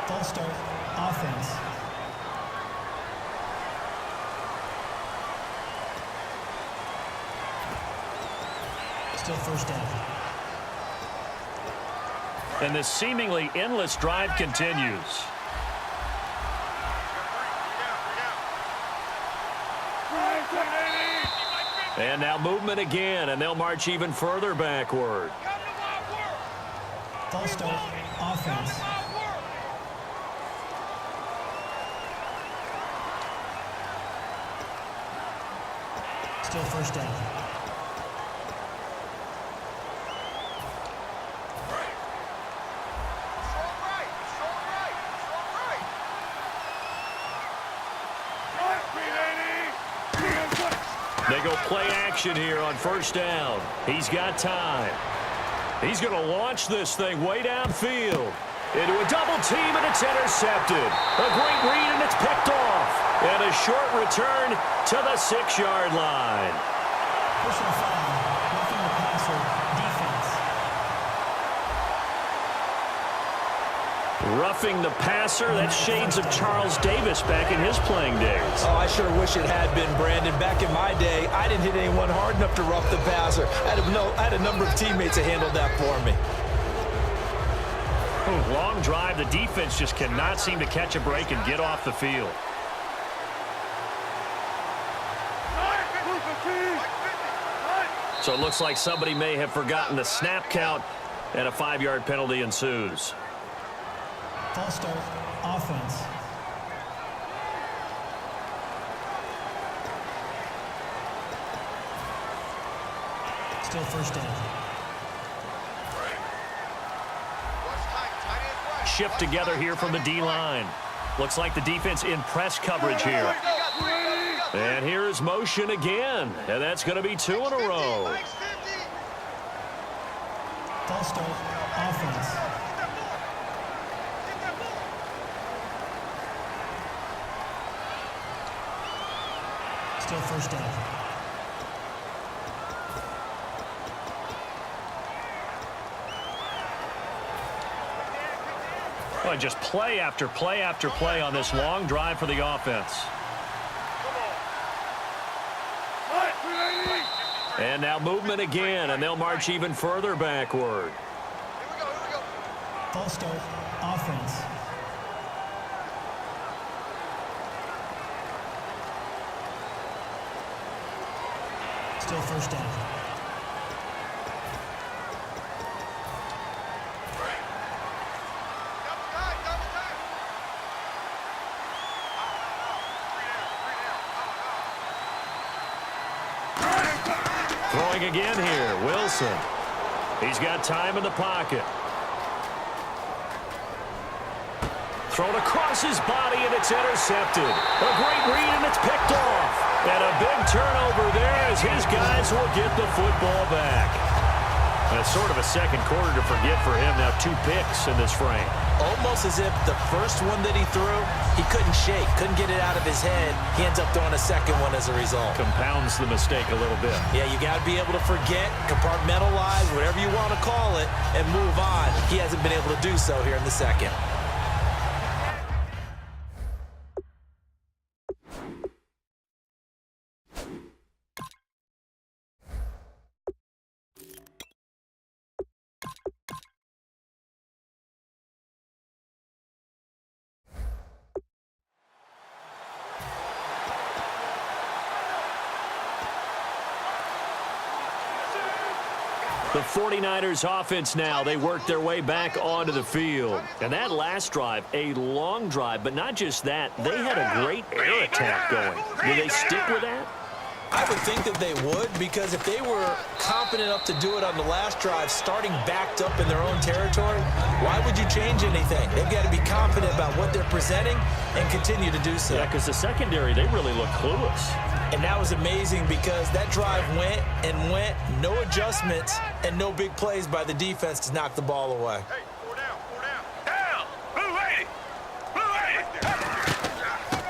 False start, offense. Still first down. And this seemingly endless drive continues. And now movement again, and they'll march even further backward. False start, offense. Still first down. They go play action here on first down. He's got time. He's going to launch this thing way downfield. Into a double team, and it's intercepted. A great read, and it's picked off. And a short return to the 6-yard line. Personal foul, roughing the passer, defense. Roughing the passer, that's shades of Charles Davis back in his playing days. Oh, I sure wish it had been, Brandon. Back in my day, I didn't hit anyone hard enough to rough the passer. I had a number of teammates that handled that for me. Long drive. The defense just cannot seem to catch a break and get off the field. So it looks like somebody may have forgotten the snap count, and a 5-yard penalty ensues. False start, offense. Still first down. Shift together here from the D-line. Looks like the defense in press coverage here. And here is motion again, and that's going to be 2 in a row. False start, offense. Still first down. Well, just play after play after play on this long drive for the offense. And now movement again, and they'll march even further backward. False start, offense. Still first down. Throwing again here, Wilson. He's got time in the pocket. Thrown across his body, and it's intercepted. A great read, and it's picked off. And a big turnover there as his guys will get the football back. And it's sort of a second quarter to forget for him. Now 2 picks in this frame. Almost as if the first one that he threw, he couldn't shake, couldn't get it out of his head. He ends up throwing a second one as a result. Compounds the mistake a little bit. Yeah, you got to be able to forget, compartmentalize, whatever you want to call it, and move on. He hasn't been able to do so here in the second. The 49ers offense now, they work their way back onto the field. And that last drive, a long drive, but not just that, they had a great air attack going. Will they stick with that? I would think that they would, because if they were confident enough to do it on the last drive, starting backed up in their own territory, why would you change anything? They've got to be confident about what they're presenting and continue to do so. Yeah, because the secondary, they really look clueless. And that was amazing because that drive went and went, no adjustments, and no big plays by the defense to knock the ball away. Hey, 4 down, 4 down. Down! Blue 80! Blue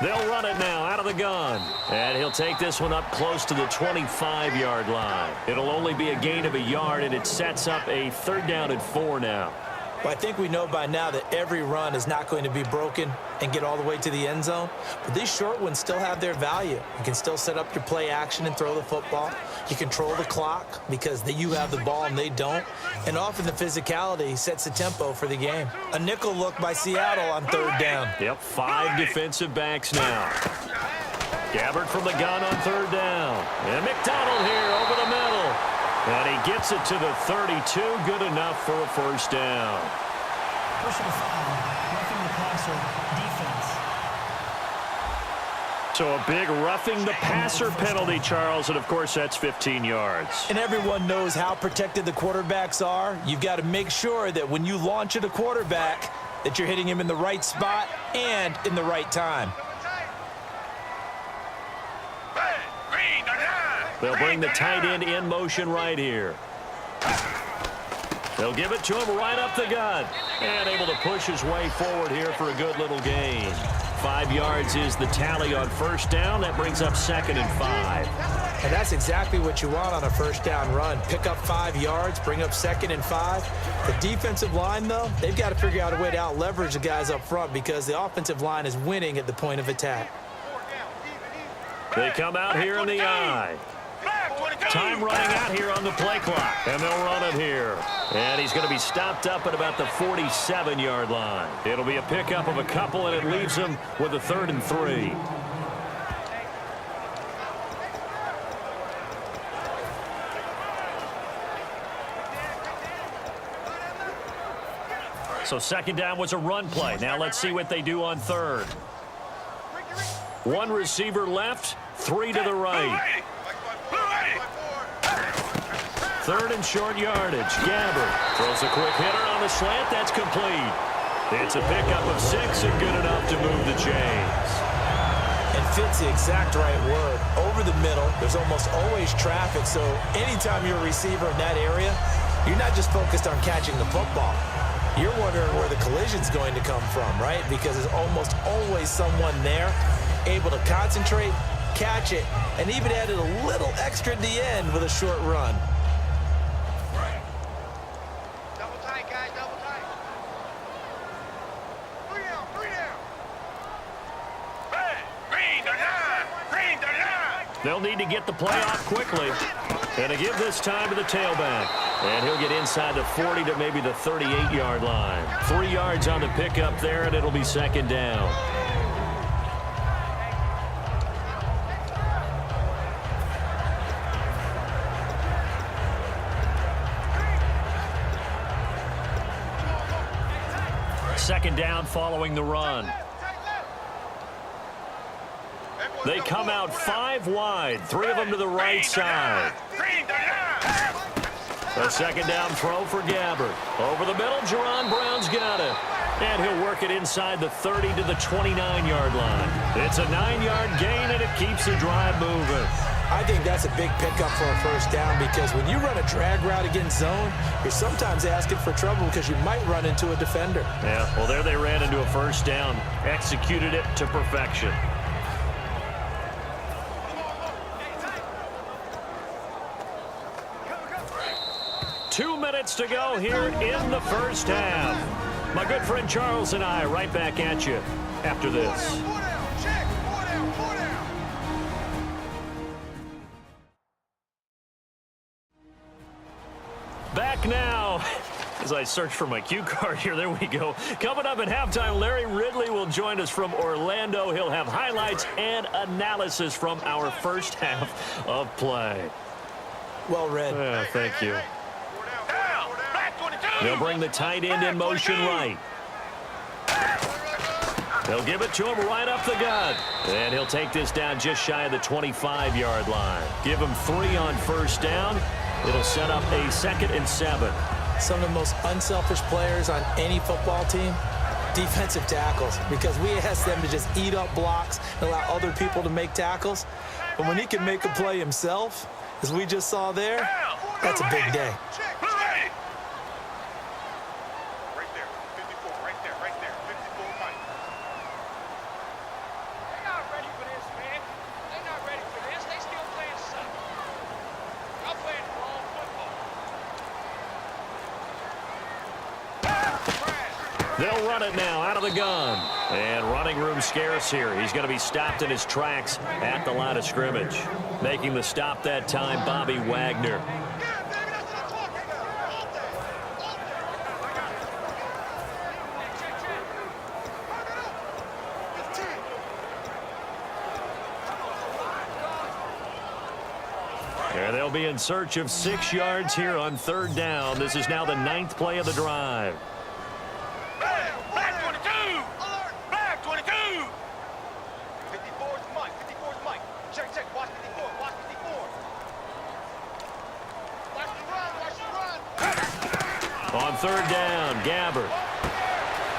80! They'll run it now out of the gun. And he'll take this one up close to the 25-yard line. It'll only be a gain of a yard, and it sets up a 3rd down and 4 now. Well, I think we know by now that every run is not going to be broken and get all the way to the end zone. But these short ones still have their value. You can still set up your play action and throw the football. You control the clock because you have the ball and they don't. And often the physicality sets the tempo for the game. A nickel look by Seattle on third down. Yep, 5 defensive backs now. Gabbert from the gun on third down. And McDonald here over the middle. And he gets it to the 32. Good enough for a first down. Personal foul, roughing the passer, defense. So a big roughing the passer penalty, Charles, and of course that's 15 yards. And everyone knows how protected the quarterbacks are. You've got to make sure that when you launch at a quarterback that you're hitting him in the right spot and in the right time. They'll bring the tight end in motion right here. They'll give it to him right up the gut. And able to push his way forward here for a good little gain. 5 yards is the tally on first down. That brings up 2nd and 5. And that's exactly what you want on a first down run. Pick up 5 yards, bring up 2nd and 5. The defensive line, though, they've got to figure out a way to out-leverage the guys up front because the offensive line is winning at the point of attack. They come out here in the eye. Time running out here on the play clock. And they'll run it here. And he's going to be stopped up at about the 47-yard line. It'll be a pickup of a couple, and it leaves him with a 3rd and 3. So 2nd down was a run play. Now let's see what they do on 3rd. 1 receiver left, 3 to the right. 3rd and short yardage. Gabbert throws a quick hitter on the slant. That's complete. It's a pickup of 6 and good enough to move the chains. And fits the exact right word. Over the middle, there's almost always traffic, so anytime you're a receiver in that area, you're not just focused on catching the football. You're wondering where the collision's going to come from, right? Because there's almost always someone there able to concentrate, catch it, and even added a little extra at the end with a short run. They'll need to get the play off quickly. And to give this time to the tailback. And he'll get inside the 40 to maybe the 38-yard line. 3 yards on the pickup there, and it'll be 2nd down. Second down following the run. They come out 5 wide, 3 of them to the right side. A 2nd down throw for Gabbert. Over the middle, Jerron Brown's got it. And he'll work it inside the 30 to the 29-yard line. It's a 9-yard gain, and it keeps the drive moving. I think that's a big pickup for a first down because when you run a drag route against zone, you're sometimes asking for trouble because you might run into a defender. Yeah, well, there they ran into a first down. Executed it to perfection. Two minutes to go here in the first half. My good friend Charles and I right back at you after this. Back now as I search for my cue card here. There we go. Coming up at halftime, Larry Ridley will join us from Orlando. He'll have highlights and analysis from our first half of play. Well read. Yeah, thank you. They'll bring the tight end in motion right. They'll give it to him right up the gut. And he'll take this down just shy of the 25-yard line. Give him 3 on first down. It'll set up a 2nd and 7. Some of the most unselfish players on any football team, defensive tackles, because we ask them to just eat up blocks and allow other people to make tackles. But when he can make a play himself, as we just saw there, that's a big day. They'll run it now out of the gun. And running room scarce here. He's going to be stopped in his tracks at the line of scrimmage. Making the stop that time, Bobby Wagner. And they'll be in search of 6 yards here on 3rd down. This is now the 9th play of the drive. Flag 22! Flag 22! 54's Mike. 54's Mike. Check, check. Watch 54. Watch 54. Watch the run. On 3rd down, Gabbert.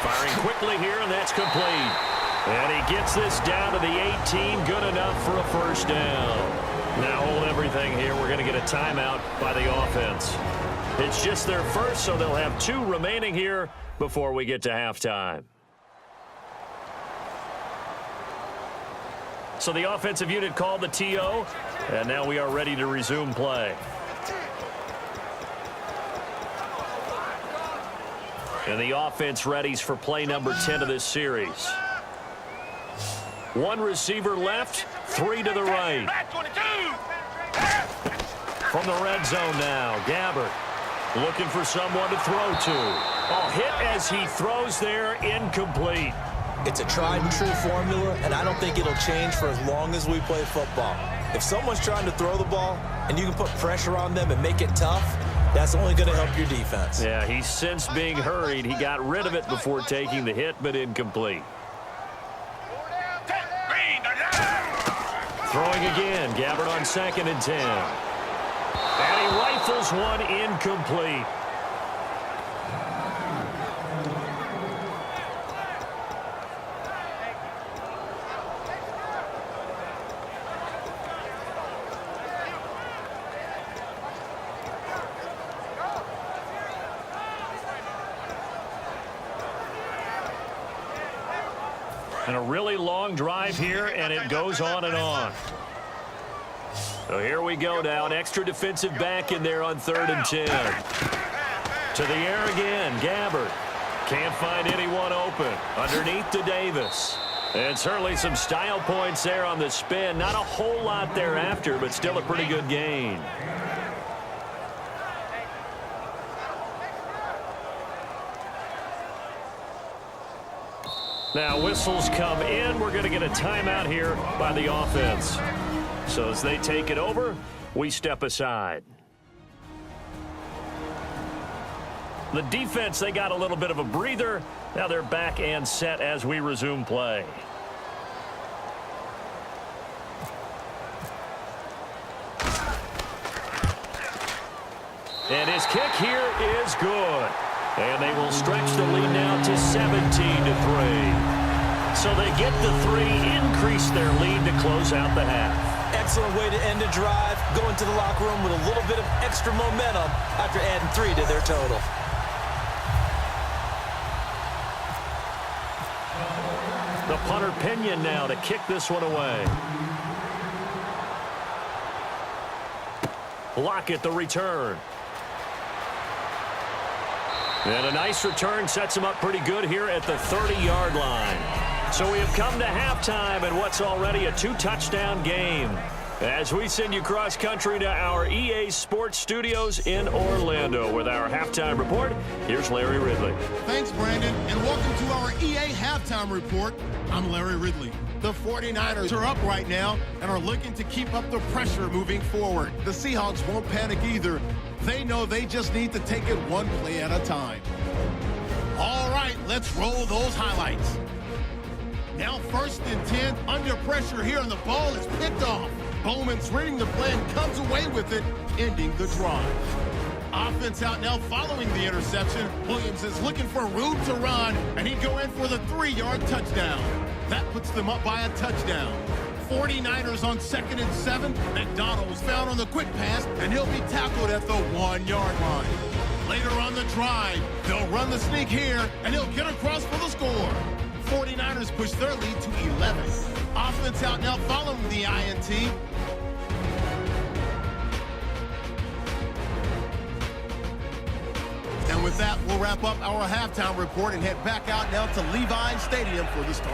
Firing quickly here, and that's complete. And he gets this down to the 18. Good enough for a 1st down. Now hold everything here. We're going to get a timeout by the offense. It's just their first, so they'll have 2 remaining here before we get to halftime. So the offensive unit called the TO, and now we are ready to resume play. And the offense readies for play number 10 of this series. 1 receiver left, 3 to the right. Flag 22! From the red zone now, Gabbert looking for someone to throw to. Oh, hit as he throws there, incomplete. It's a tried and true formula, and I don't think it'll change for as long as we play football. If someone's trying to throw the ball and you can put pressure on them and make it tough, that's only going to help your defense. Yeah, he's since being hurried. He got rid of it before taking the hit, but incomplete. Throwing again, Gabbert on 2nd and 10. And he rifles one incomplete. And a really long drive here, and it goes on and on. So here we go now. An extra defensive back in there on 3rd and 10. To the air again, Gabbert. Can't find anyone open. Underneath to Davis. And certainly some style points there on the spin. Not a whole lot thereafter, but still a pretty good gain. Now whistles come in. We're going to get a timeout here by the offense. So as they take it over, we step aside. The defense, they got a little bit of a breather. Now they're back and set as we resume play. And his kick here is good. And they will stretch the lead now to 17-3. So they get the 3, increase their lead to close out the half. Excellent way to end a drive. Go into the locker room with a little bit of extra momentum after adding 3 to their total. The punter Pinion now to kick this one away. Lockett the return. And a nice return sets him up pretty good here at the 30-yard line. So we have come to halftime in what's already a 2-touchdown game. As we send you cross-country to our EA Sports Studios in Orlando with our halftime report, here's Larry Ridley. Thanks, Brandon, and welcome to our EA Halftime Report. I'm Larry Ridley. The 49ers are up right now and are looking to keep up the pressure moving forward. The Seahawks won't panic either. They know they just need to take it one play at a time. All right, let's roll those highlights. Now 1st and 10, under pressure here, and the ball is picked off. Bowman's reading the play and comes away with it, ending the drive. Offense out now following the interception. Williams is looking for room to run, and he'd go in for the 3-yard touchdown. That puts them up by a touchdown. 49ers on 2nd and 7. McDonald was found on the quick pass, and he'll be tackled at the 1-yard line. Later on the drive, they'll run the sneak here, and he'll get across for the score. 49ers push their lead to 11. Offense out now following the INT. And And with that, we'll wrap up our halftime report and head back out now to Levi Stadium for the start.